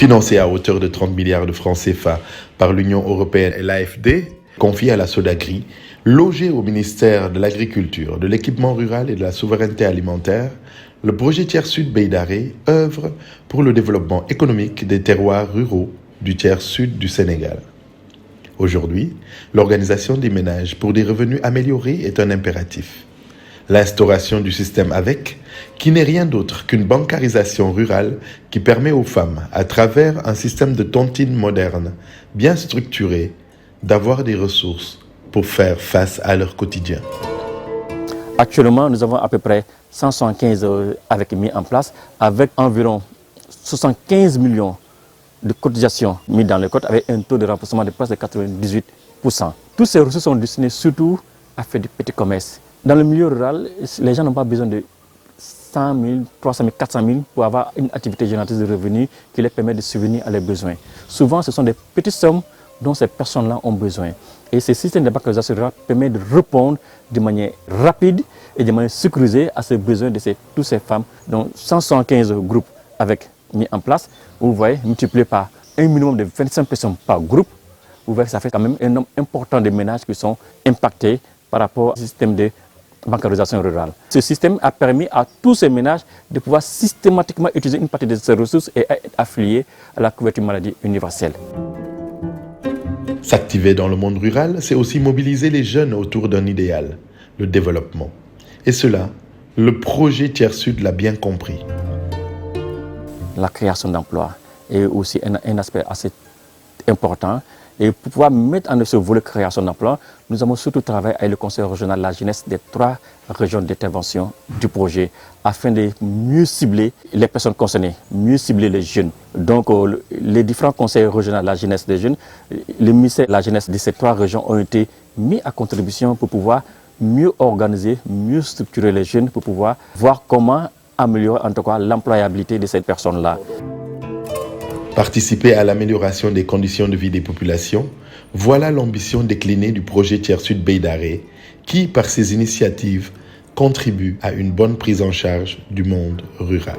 financé à hauteur de 30 milliards de francs CFA par l'Union européenne et l'AFD, confié à la Sodagri, logé au ministère de l'Agriculture, de l'Équipement rural et de la Souveraineté alimentaire, le projet Tiers Sud Beydaré œuvre pour le développement économique des terroirs ruraux du Tiers Sud du Sénégal. Aujourd'hui, l'organisation des ménages pour des revenus améliorés est un impératif. L'instauration du système AVEC, qui n'est rien d'autre qu'une bancarisation rurale qui permet aux femmes, à travers un système de tontine moderne, bien structuré, d'avoir des ressources pour faire face à leur quotidien. Actuellement, nous avons à peu près 175 AVEC mis en place, avec environ 75 millions de cotisations mises dans les comptes, avec un taux de remboursement de presque 98%. Toutes ces ressources sont destinées surtout à faire du petit commerce. Dans le milieu rural, les gens n'ont pas besoin de 100 000, 300 000, 400 000 pour avoir une activité génératrice de revenus qui les permet de subvenir à leurs besoins. Souvent, ce sont des petites sommes dont ces personnes-là ont besoin. Et ce système de bancarisation rurale permet de répondre de manière rapide et de manière sécurisée à ces besoins de toutes ces femmes. Donc 175 groupes avec mis en place, vous voyez, multiplié par un minimum de 25 personnes par groupe, vous voyez que ça fait quand même un nombre important de ménages qui sont impactés par rapport au système de bancarisation rurale. Ce système a permis à tous ces ménages de pouvoir systématiquement utiliser une partie de ces ressources et être affiliés à la couverture maladie universelle. S'activer dans le monde rural, c'est aussi mobiliser les jeunes autour d'un idéal, le développement. Et cela, le projet Tiers Sud l'a bien compris. La création d'emplois est aussi un aspect assez important. Et pour pouvoir mettre en œuvre ce volet création d'emplois, nous avons surtout travaillé avec le Conseil régional de la jeunesse des 3 régions d'intervention du projet afin de mieux cibler les personnes concernées, mieux cibler les jeunes. Donc les différents conseils régionaux de la jeunesse des jeunes, le ministère de la jeunesse de ces 3 régions ont été mis à contribution pour pouvoir mieux organiser, mieux structurer les jeunes, pour pouvoir voir comment améliorer en tout cas l'employabilité de ces personnes-là. Participer à l'amélioration des conditions de vie des populations, voilà l'ambition déclinée du projet Tiers Sud Beydaré, qui, par ses initiatives, contribue à une bonne prise en charge du monde rural.